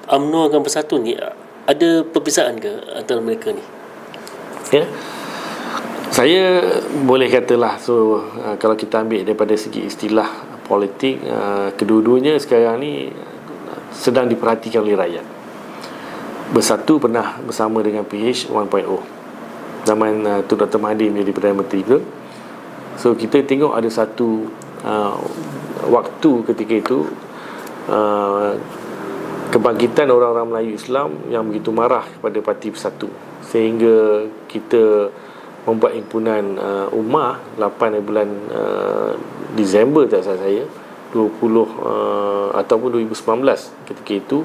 UMNO akan bersatu ni, ada perbezaan ke antara mereka ni? Ya, saya boleh katalah, kalau kita ambil daripada segi istilah politik, kedua-duanya sekarang ni sedang diperhatikan oleh rakyat. Bersatu pernah bersama dengan PH 1.0 zaman Tun Dr. Mahathir menjadi Perdana Menteri ke. So kita tengok ada satu waktu ketika itu, kebangkitan orang-orang Melayu Islam yang begitu marah kepada Parti Bersatu, sehingga kita membuat himpunan Ummah 8 bulan Disember, tak salah saya 20 ataupun 2019 ketika itu,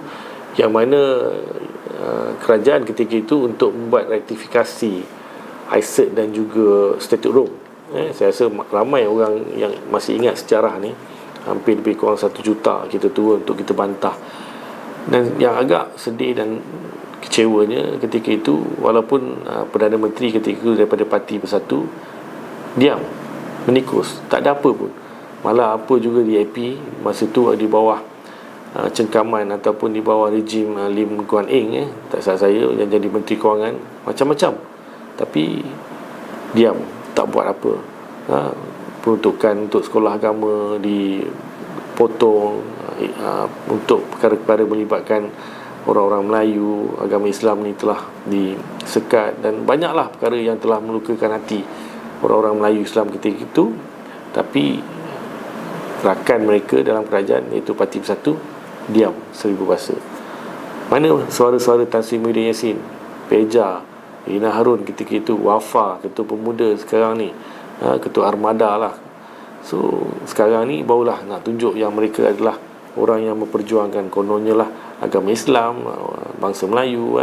yang mana kerajaan ketika itu untuk membuat ratifikasi ISET dan juga Statut Rom. Saya rasa ramai orang yang masih ingat sejarah ni, hampir lebih kurang 1 juta kita turun untuk kita bantah. Dan yang agak sedih dan kecewanya ketika itu, walaupun Perdana Menteri ketika itu daripada Parti Bersatu diam, menikus, tak ada apa pun. Malah apa juga di AP masa tu di bawah cengkaman ataupun di bawah rejim Lim Guan Eng, tak salah saya, yang jadi Menteri Kewangan, macam-macam, tapi diam, tak buat apa. Peruntukan untuk sekolah agama dipotong, untuk perkara-perkara melibatkan orang-orang Melayu, agama Islam ni telah disekat, dan banyaklah perkara yang telah melukakan hati orang-orang Melayu Islam ketika itu. Tapi rakan mereka dalam kerajaan, iaitu Parti Bersatu, diam seribu bahasa. Mana suara-suara Tan Sri Muhyiddin Yassin, Peja, Rina Harun ketika itu, Wafa, Ketua Pemuda sekarang ni, Ketua Armada lah. So sekarang ni barulah nak tunjuk yang mereka adalah orang yang memperjuangkan kononnya lah agama Islam, bangsa Melayu,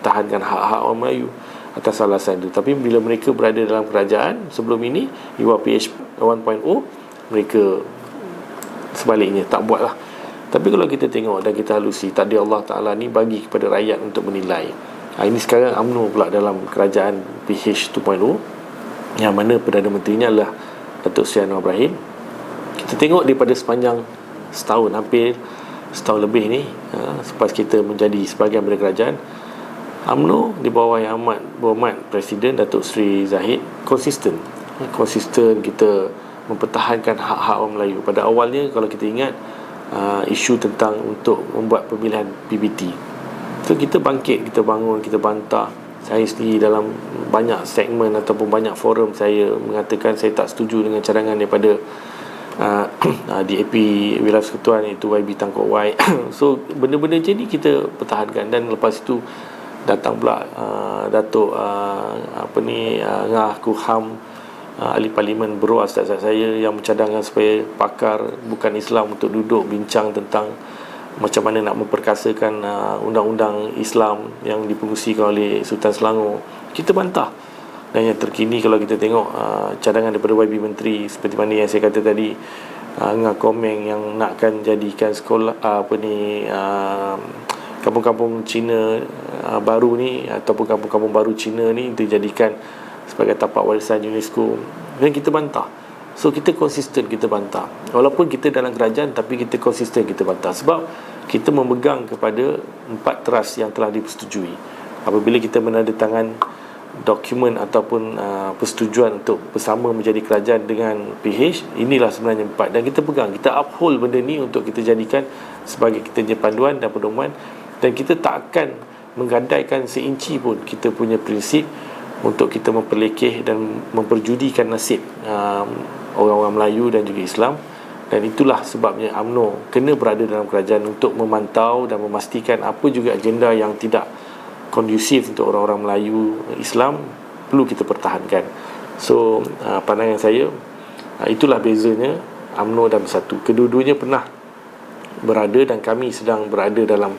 tahankan hak-hak orang Melayu atas alasan itu. Tapi bila mereka berada dalam kerajaan sebelum ini, di bawah PH 1.0, mereka sebaliknya tak buat lah. Tapi kalau kita tengok dan kita halusi, takdir Allah Ta'ala ni bagi kepada rakyat untuk menilai. Ini sekarang UMNO pula dalam kerajaan PH 2.0, yang mana Perdana Menterinya adalah Datuk Seri Anwar Ibrahim. Kita tengok daripada sepanjang setahun, hampir setahun lebih ni, selepas kita menjadi sebahagian daripada kerajaan, UMNO di bawah Yang Amat Berhormat Presiden Datuk Seri Zahid konsisten kita mempertahankan hak-hak orang Melayu. Pada awalnya kalau kita ingat, isu tentang untuk membuat pemilihan PBT, so kita bangkit, kita bangun, kita bantah. Saya sendiri dalam banyak segmen ataupun banyak forum saya mengatakan saya tak setuju dengan cadangan daripada DAP Wilayah Persekutuan, iaitu YB Tan Kok Wai. So benda-benda macam ni kita pertahankan. Dan lepas itu datang pula Datuk Ngah Kuham, ahli parlimen beruas saya, yang mencadangkan supaya pakar bukan Islam untuk duduk bincang tentang macam mana nak memperkasakan undang-undang Islam yang dipengerusikan oleh Sultan Selangor. Kita bantah. Dan yang terkini kalau kita tengok cadangan daripada YB Menteri, seperti mana yang saya kata tadi, Ngah Komeng yang nakkan jadikan sekolah kampung-kampung Cina baru ni, ataupun kampung-kampung baru Cina ni dijadikan sebagai tapak warisan UNESCO. Dan kita bantah. So kita konsisten, kita bantah. Walaupun kita dalam kerajaan, tapi kita konsisten, kita bantah. Sebab kita memegang kepada 4 trust yang telah dipersetujui. Apabila kita menandatangan dokumen ataupun persetujuan untuk bersama menjadi kerajaan dengan PH, inilah sebenarnya 4. Dan kita pegang, kita uphold benda ni untuk kita jadikan sebagai kita punya panduan dan pedoman. Dan kita tak akan menggadaikan seinci pun kita punya prinsip untuk kita memperlekeh dan memperjudikan nasib orang-orang Melayu dan juga Islam. Dan itulah sebabnya UMNO kena berada dalam kerajaan untuk memantau dan memastikan apa juga agenda yang tidak kondusif untuk orang-orang Melayu Islam perlu kita pertahankan. So pandangan saya, itulah bezanya UMNO dan Bersatu. Kedua-duanya pernah berada dan kami sedang berada dalam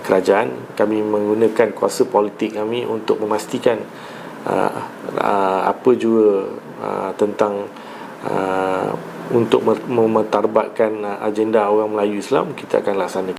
kerajaan. Kami menggunakan kuasa politik kami untuk memastikan apa juga tentang untuk mementarbatkan agenda orang Melayu Islam, kita akan laksanakan.